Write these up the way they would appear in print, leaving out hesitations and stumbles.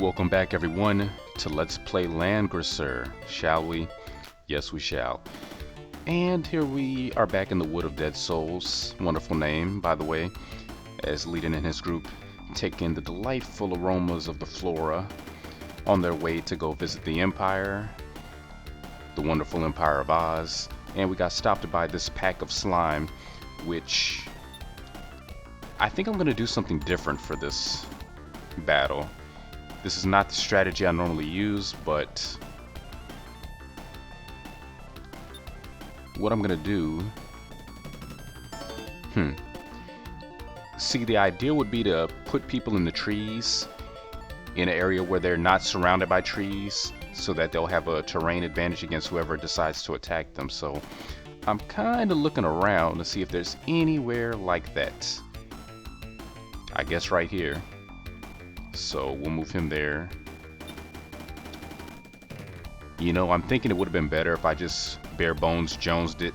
Welcome back everyone to Let's Play Langrisser, shall we? Yes we shall. And here we are back in the Wood of Dead Souls, wonderful name by the way, as Leiden and his group take in the delightful aromas of the flora on their way to go visit the Empire, the wonderful Empire of Oz, and we got stopped by this pack of slime, which I think I'm going to do something different for this battle. This is not the strategy I normally use, but what I'm gonna do, see, the idea would be to put people in the trees in an area where they're not surrounded by trees so that they'll have a terrain advantage against whoever decides to attack them. So I'm kind of looking around to see if there's anywhere like that. I guess right here. So we'll move him there. You know, I'm thinking it would have been better if I just bare bones Jonesed it,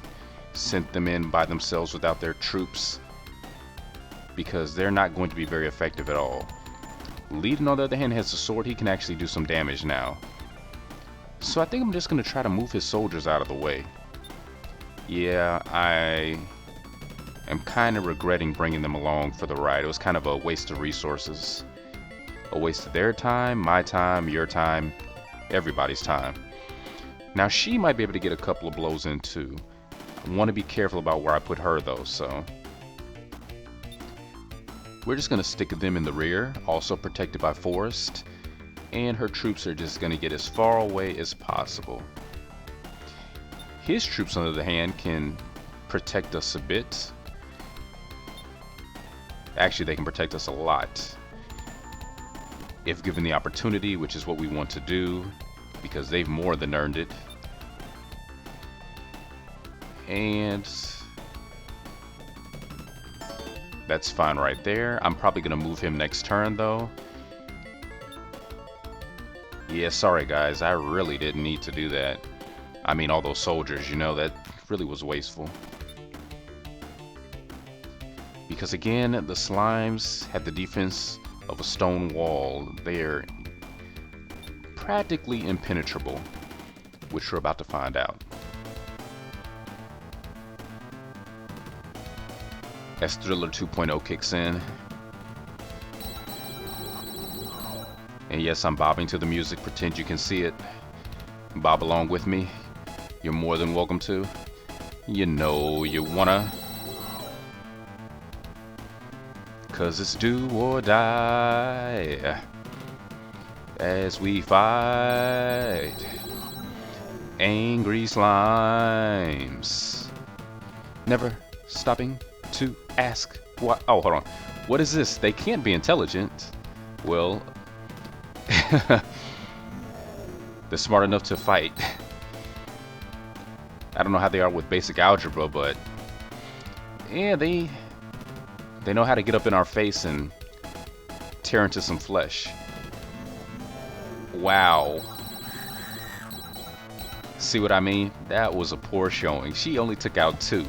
sent them in by themselves without their troops, because they're not going to be very effective at all. Leiden, on the other hand, has a sword. He can actually do some damage now. So I think I'm just going to try to move his soldiers out of the way. Yeah, I am kind of regretting bringing them along for the ride. It was kind of a waste of resources. A waste of their time, my time, your time, everybody's time. Now she might be able to get a couple of blows in too. I want to be careful about where I put her though, so we're just going to stick them in the rear, also protected by forest, and her troops are just going to get as far away as possible. His troops, on the other hand, can protect us a bit. Actually, they can protect us a lot if given the opportunity, which is what we want to do, because they've more than earned it. And that's fine right there. I'm probably gonna move him next turn though. Yeah, sorry guys, I really didn't need to do that. I mean, all those soldiers, you know, that really was wasteful. Because again, the slimes had the defense of a stone wall. They're practically impenetrable, which we're about to find out. As Thriller 2.0 kicks in. And yes, I'm bobbing to the music. Pretend you can see it. Bob along with me. You're more than welcome to. You know you wanna. 'Cause it's do or die as we fight angry slimes, never stopping to ask what. Oh, hold on. What is this? They can't be intelligent. Well, they're smart enough to fight. I don't know how they are with basic algebra, but yeah, they know how to get up in our face and tear into some flesh. Wow. See what I mean? That was a poor showing. She only took out 2.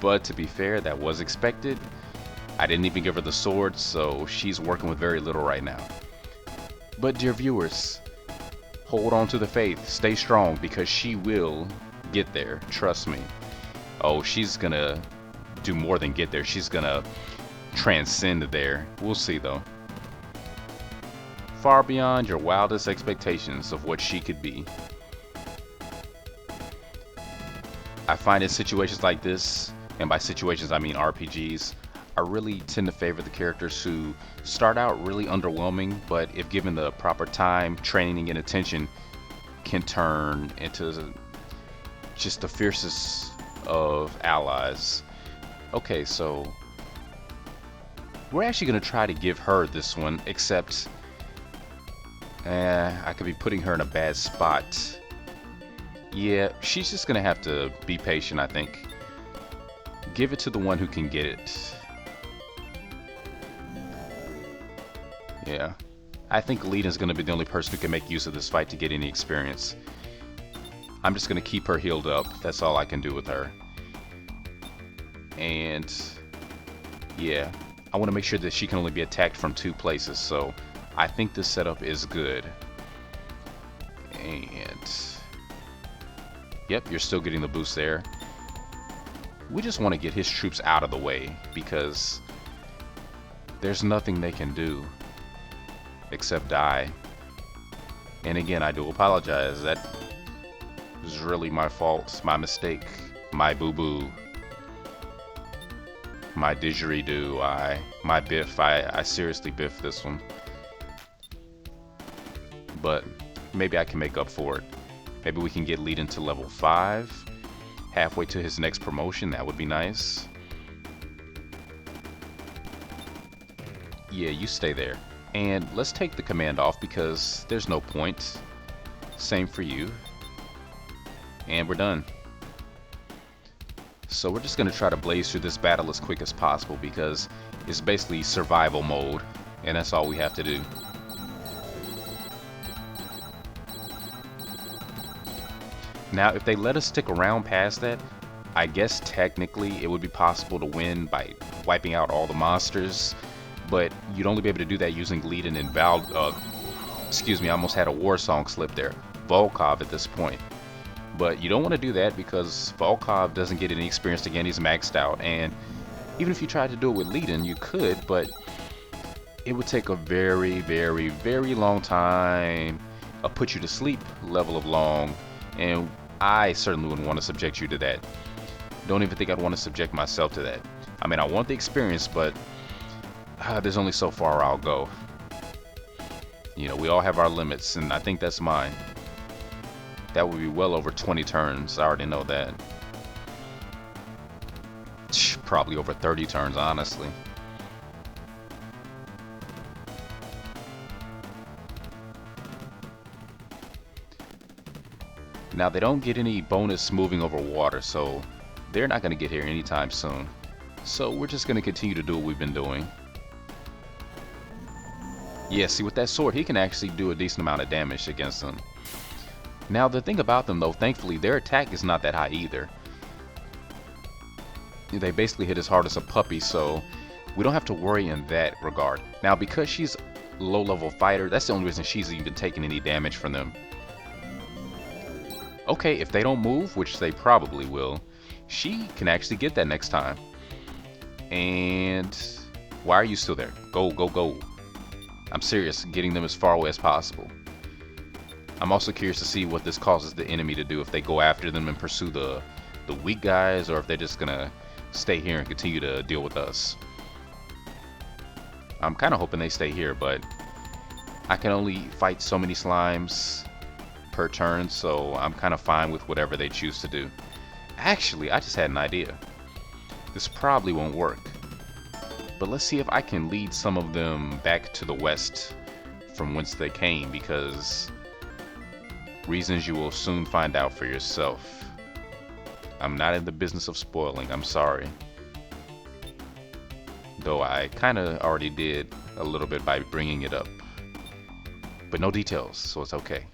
But to be fair, that was expected. I didn't even give her the sword, so she's working with very little right now. But dear viewers, hold on to the faith. Stay strong, because she will get there. Trust me. Oh, she's gonna do more than get there. She's gonna transcend there. We'll see though. Far beyond your wildest expectations of what she could be. I find in situations like this, and by situations I mean RPGs, I really tend to favor the characters who start out really underwhelming, but if given the proper time, training, and attention, can turn into just the fiercest of allies. Okay, so we're actually going to try to give her this one, except I could be putting her in a bad spot. Yeah, she's just going to have to be patient, I think. Give it to the one who can get it. Yeah, I think Leiden's going to be the only person who can make use of this fight to get any experience. I'm just going to keep her healed up. That's all I can do with her. And yeah, I want to make sure that she can only be attacked from 2 places, so I think this setup is good. And yep, you're still getting the boost there. We just want to get his troops out of the way because there's nothing they can do except die. And again, I do apologize. That was really my fault, my mistake, my boo-boo, my didgeridoo, my biff. I seriously biffed this one. But maybe I can make up for it. Maybe we can get lead into level 5, halfway to his next promotion. That would be nice. Yeah, you stay there. And let's take the command off because there's no point. Same for you. And we're done. So we're just going to try to blaze through this battle as quick as possible because it's basically survival mode. And that's all we have to do. Now, if they let us stick around past that, I guess technically it would be possible to win by wiping out all the monsters. But you'd only be able to do that using Leadin and excuse me, I almost had a Warsong slip there. Volkov at this point. But you don't want to do that because Volkov doesn't get any experience again. He's maxed out. And even if you tried to do it with Leadin, you could, but it would take a very, very, very long time. A put you to sleep level of long. And I certainly wouldn't want to subject you to that. Don't even think I'd want to subject myself to that. I mean, I want the experience, but there's only so far I'll go. You know, we all have our limits, and I think that's mine. That would be well over 20 turns. I already know that. Probably over 30 turns, honestly. Now, they don't get any bonus moving over water, so they're not going to get here anytime soon. So we're just going to continue to do what we've been doing. Yeah, see, with that sword, he can actually do a decent amount of damage against them. Now, the thing about them, though, thankfully, their attack is not that high either. They basically hit as hard as a puppy, so we don't have to worry in that regard. Now, because she's a low-level fighter, that's the only reason she's even taking any damage from them. Okay, if they don't move, which they probably will, she can actually get that next time. And why are you still there? Go, go, go. I'm serious, getting them as far away as possible. I'm also curious to see what this causes the enemy to do, if they go after them and pursue the weak guys, or if they're just gonna stay here and continue to deal with us. I'm kind of hoping they stay here, but I can only fight so many slimes per turn, so I'm kind of fine with whatever they choose to do. Actually, I just had an idea. This probably won't work, but let's see if I can lead some of them back to the west from whence they came, because reasons you will soon find out for yourself. I'm not in the business of spoiling, I'm sorry. Though I kind of already did a little bit by bringing it up. But no details, so it's okay.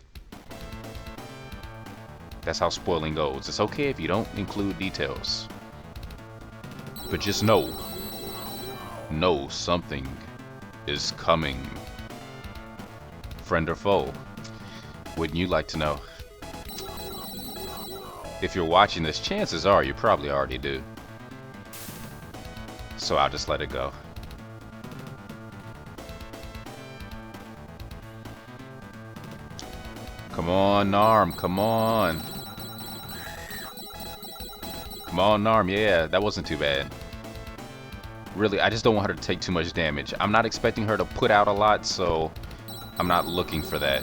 That's how spoiling goes. It's okay if you don't include details. But just know something is coming. Friend or foe? Wouldn't you like to know? If you're watching this, chances are you probably already do. So I'll just let it go. Come on, Narm, come on. Come on, Narm, yeah, that wasn't too bad. Really, I just don't want her to take too much damage. I'm not expecting her to put out a lot, so I'm not looking for that.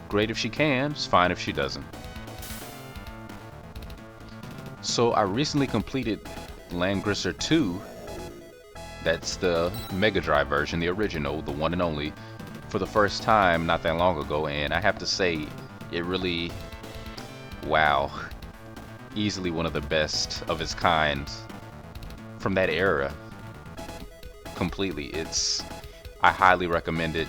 Great if she can, it's fine if she doesn't. So I recently completed Langrisser 2. That's the Mega Drive version, the original, the one and only, for the first time not that long ago, and I have to say, it really, wow, easily one of the best of its kind from that era. Completely. I highly recommend it,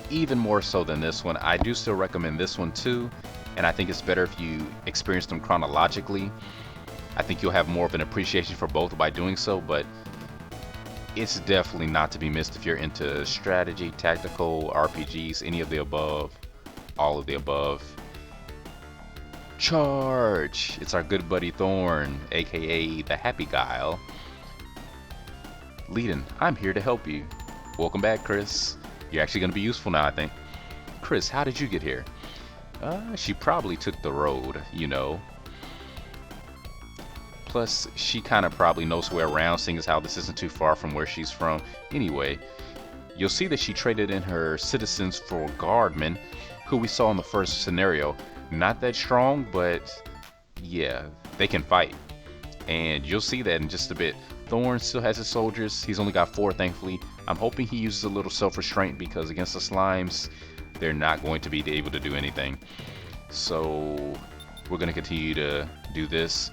even more so than this one. I do still recommend this one too, and I think it's better if you experience them chronologically. I think you'll have more of an appreciation for both by doing so, but It's definitely not to be missed if you're into strategy, tactical, RPGs, any of the above, all of the above. Charge! It's our good buddy Thorn, aka the Happy Guile. Leadin, I'm here to help you. Welcome back, Chris. You're actually going to be useful now, I think. Chris, how did you get here? She probably took the road, you know. Plus, she kind of probably knows her way around, seeing as how this isn't too far from where she's from. Anyway, you'll see that she traded in her citizens for guardmen, who we saw in the first scenario. Not that strong, but yeah, they can fight. And you'll see that in just a bit. Thorn still has his soldiers. He's only got 4, thankfully. I'm hoping he uses a little self-restraint because against the slimes, they're not going to be able to do anything. So we're going to continue to do this.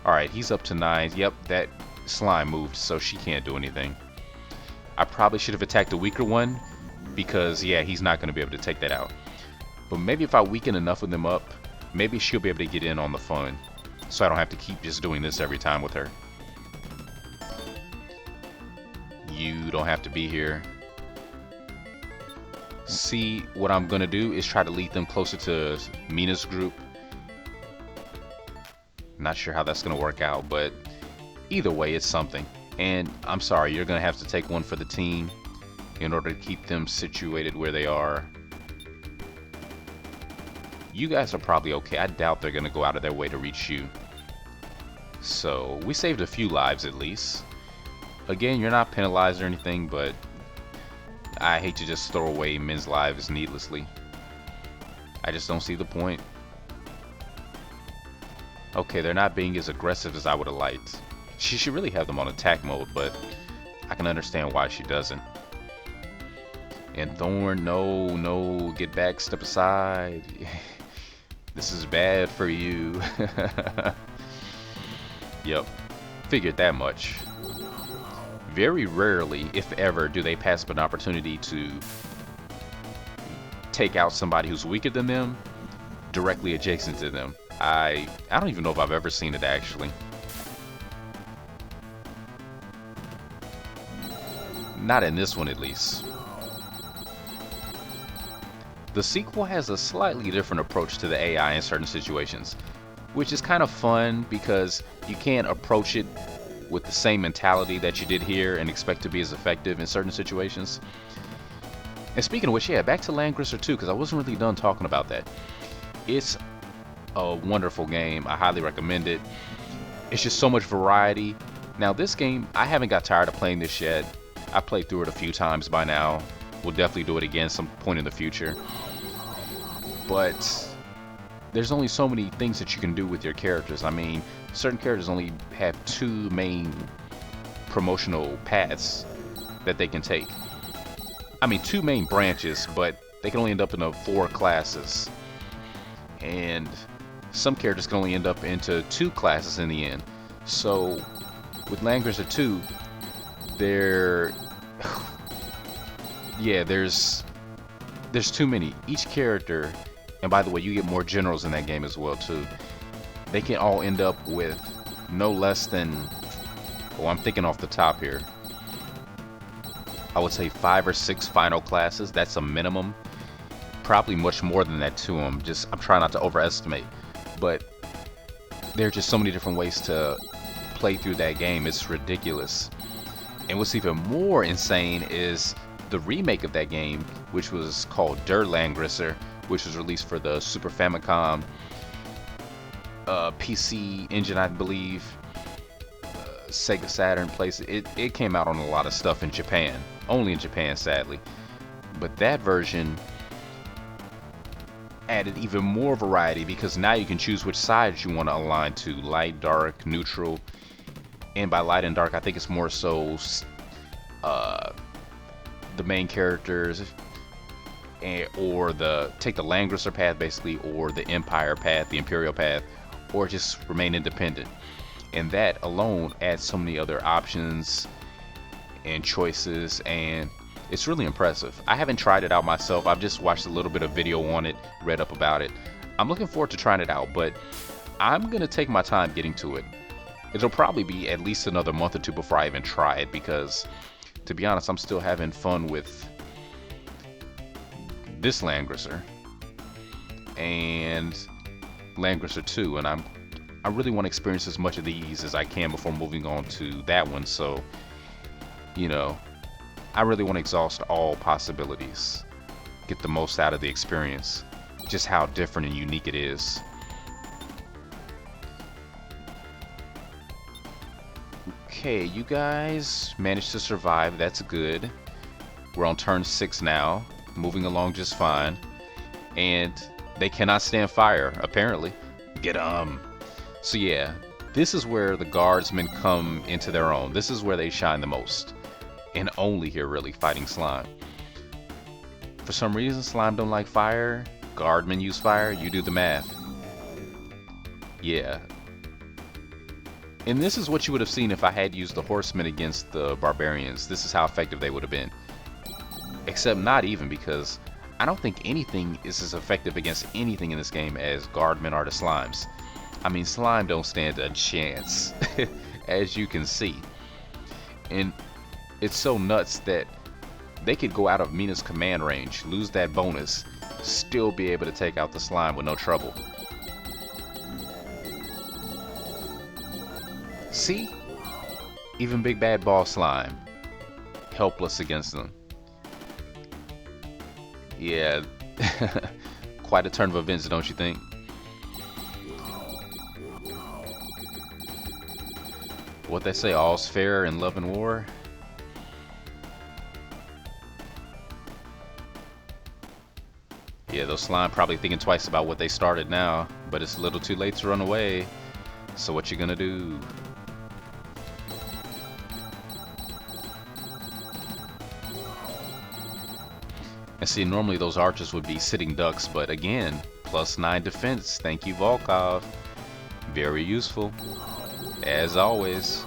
Alright, he's up to 9. Yep, that slime moved, so she can't do anything. I probably should have attacked the weaker one because, yeah, he's not going to be able to take that out. But maybe if I weaken enough of them up, maybe she'll be able to get in on the fun. So I don't have to keep just doing this every time with her. You don't have to be here. See, what I'm going to do is try to lead them closer to Mina's group. Not sure how that's going to work out, but either way, it's something. And I'm sorry, you're going to have to take one for the team in order to keep them situated where they are. You guys are probably okay. I doubt they're going to go out of their way to reach you. So, we saved a few lives at least. Again, you're not penalized or anything, but I hate to just throw away men's lives needlessly. I just don't see the point. Okay, they're not being as aggressive as I would have liked. She should really have them on attack mode, but I can understand why she doesn't. And Thorn, no, get back, step aside. This is bad for you. Yep, figured that much. Very rarely, if ever, do they pass up an opportunity to take out somebody who's weaker than them directly adjacent to them. I don't even know if I've ever seen it actually. Not in this one at least. The sequel has a slightly different approach to the AI in certain situations, which is kind of fun because you can't approach it with the same mentality that you did here and expect to be as effective in certain situations. And speaking of which, yeah, back to Langrisser 2, because I wasn't really done talking about that. It's a wonderful game. I highly recommend it. It's just so much variety. Now this game, I haven't got tired of playing this yet. I played through it a few times by now. We'll definitely do it again some point in the future. But there's only so many things that you can do with your characters. I mean, certain characters only have 2 main promotional paths that they can take. I mean, 2 main branches, but they can only end up in 4 classes. And some characters can only end up into 2 classes in the end. So with Langrisser 2, yeah, there's too many. Each character, and by the way, you get more generals in that game as well too. They can all end up with no less than, oh, I'm thinking off the top here, I would say 5 or 6 final classes. That's a minimum. Probably much more than that to them. Just, I'm trying not to overestimate, but there are just so many different ways to play through that game. It's ridiculous. And what's even more insane is the remake of that game, which was called Der Langrisser, which was released for the Super Famicom, PC Engine, I believe, Sega Saturn place. It came out on a lot of stuff in Japan, only in Japan, sadly. But that version added even more variety because now you can choose which sides you want to align to: light, dark, neutral. And by light and dark, I think it's more so the main characters, or take the Langrisser path basically, or the Empire path, the Imperial path, or just remain independent. And that alone adds so many other options and choices, and it's really impressive. I haven't tried it out myself. I've just watched a little bit of video on it, read up about it. I'm looking forward to trying it out, but I'm gonna take my time getting to it. It'll probably be at least another month or 2 before I even try it, because to be honest, I'm still having fun with this Langrisser and Langrisser 2, and I really want to experience as much of these as I can before moving on to that one. So, you know, I really want to exhaust all possibilities, get the most out of the experience, just how different and unique it is. Okay, you guys managed to survive. That's good. We're on turn 6 now, moving along just fine. And they cannot stand fire, apparently. Get 'em. So yeah, this is where the guardsmen come into their own. This is where they shine the most. And only here, really, fighting slime. For some reason, slime don't like fire. Guardmen use fire. You do the math. Yeah. And this is what you would have seen if I had used the horsemen against the barbarians. This is how effective they would have been. Except not even, because I don't think anything is as effective against anything in this game as guardmen are to slimes. I mean, slime don't stand a chance, as you can see. And it's so nuts that they could go out of Mina's command range, lose that bonus, still be able to take out the slime with no trouble. See? Even Big Bad Ball Slime, helpless against them. Yeah, quite a turn of events, don't you think? What they say, all's fair in love and war. Yeah, those slime probably thinking twice about what they started now, but it's a little too late to run away. So what you gonna do? And see, normally those archers would be sitting ducks, but again, +9 defense. Thank you, Volkov. Very useful, as always.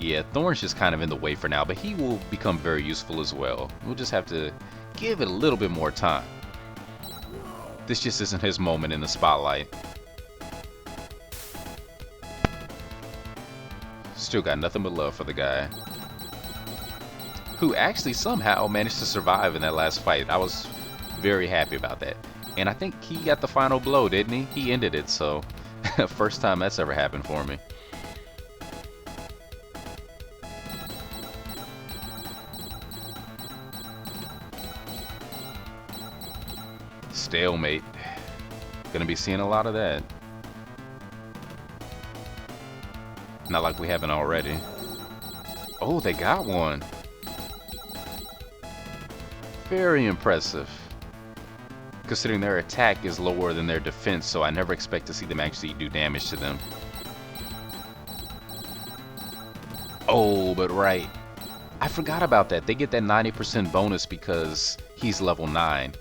Yeah, Thorn's just kind of in the way for now, but he will become very useful as well. We'll just have to give it a little bit more time. This just isn't his moment in the spotlight. Still got nothing but love for the guy, who actually somehow managed to survive in that last fight. I was very happy about that. And I think he got the final blow, didn't he? He ended it, so first time that's ever happened for me. Stalemate. Gonna be seeing a lot of that. Not like we haven't already. Oh, they got one. Very impressive, considering their attack is lower than their defense, so I never expect to see them actually do damage to them. Oh, but right, I forgot about that. They get that 90% bonus because he's level 9.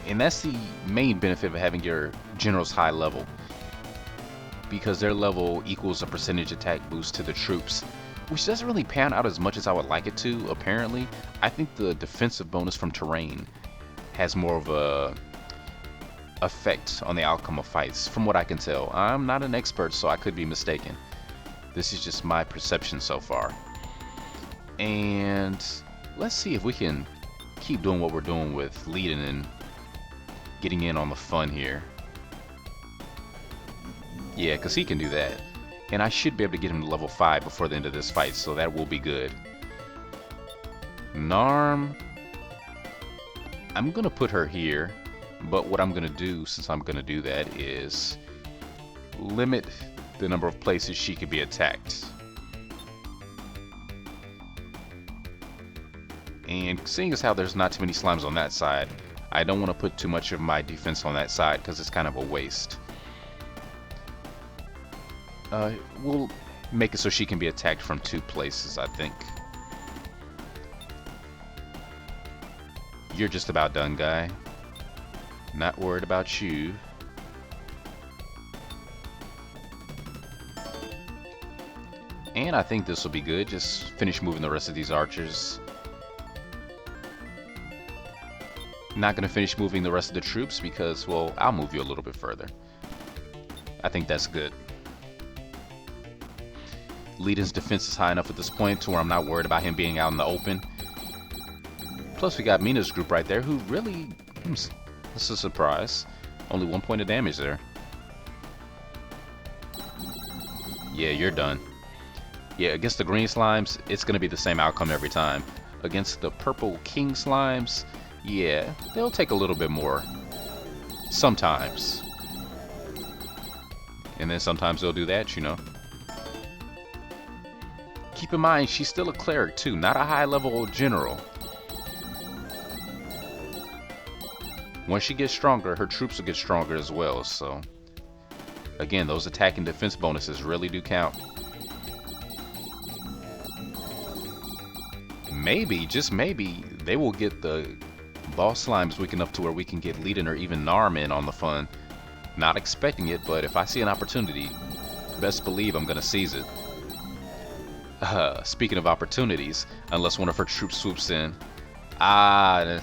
And that's the main benefit of having your generals high level, because their level equals a percentage attack boost to the troops, which doesn't really pan out as much as I would like it to, apparently. I think the defensive bonus from terrain has more of a effect on the outcome of fights, from what I can tell. I'm not an expert, so I could be mistaken. This is just my perception so far. And let's see if we can keep doing what we're doing with leading and getting in on the fun here. Yeah, because he can do that. And I should be able to get him to level 5 before the end of this fight, so that will be good. Narm, I'm going to put her here, but what I'm going to do, since I'm going to do that, is limit the number of places she could be attacked. And seeing as how there's not too many slimes on that side, I don't want to put too much of my defense on that side because it's kind of a waste. We'll make it so she can be attacked from 2 places, I think. You're just about done, guy. Not worried about you. And I think this will be good. Just finish moving the rest of these archers. Not going to finish moving the rest of the troops because, well, I'll move you a little bit further. I think that's good. Leading's defense is high enough at this point to where I'm not worried about him being out in the open. Plus, we got Mina's group right there, who really... this is a surprise. Only 1 point of damage there. Yeah, you're done. Yeah, against the green slimes, it's going to be the same outcome every time. Against the purple king slimes, yeah, they'll take a little bit more. Sometimes. And then sometimes they'll do that, you know. Keep in mind, she's still a cleric too, not a high-level general. Once she gets stronger, her troops will get stronger as well, so... Again, those attack and defense bonuses really do count. Maybe, just maybe, they will get the boss slimes weak enough to where we can get Leading or even Narm in on the fun. Not expecting it, but if I see an opportunity, best believe I'm gonna seize it. Speaking of opportunities, unless one of her troops swoops in. But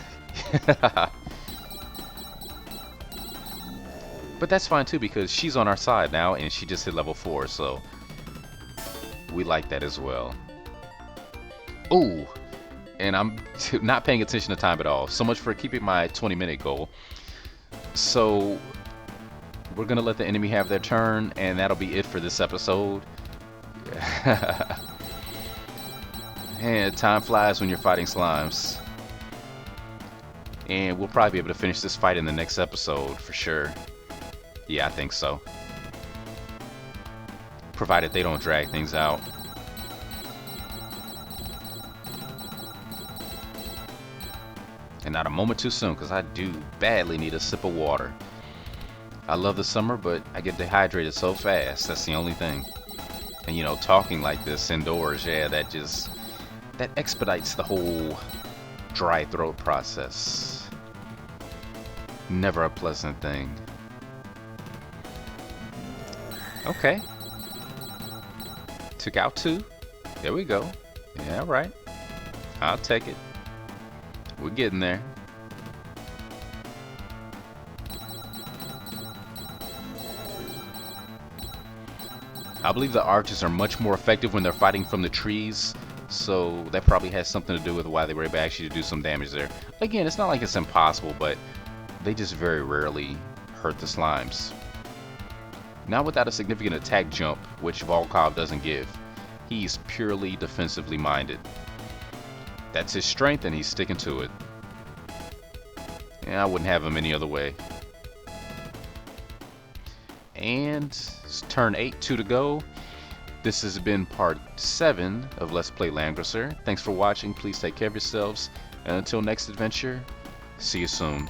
that's fine too, because she's on our side now and she just hit level 4, so we like that as well. Ooh, and I'm not paying attention to time at all. So much for keeping my 20-minute goal. So we're gonna let the enemy have their turn, and that'll be it for this episode. And time flies when you're fighting slimes. And we'll probably be able to finish this fight in the next episode for sure. Yeah, I think so. Provided they don't drag things out. And not a moment too soon, because I do badly need a sip of water. I love the summer, but I get dehydrated so fast. That's the only thing. And you know, talking like this indoors, yeah, that expedites the whole dry throat process. Never a pleasant thing. Okay. Took out 2. There we go. Yeah, right. I'll take it. We're getting there. I believe the archers are much more effective when they're fighting from the trees, so that probably has something to do with why they were able actually to do some damage there. Again, it's not like it's impossible, but they just very rarely hurt the slimes. Not without a significant attack jump, which Volkov doesn't give. He's purely defensively minded. That's his strength, and he's sticking to it. Yeah, I wouldn't have him any other way. And it's turn 8, 2 to go. This has been part 7 of Let's Play Langrisser. Thanks for watching. Please take care of yourselves. And until next adventure, see you soon.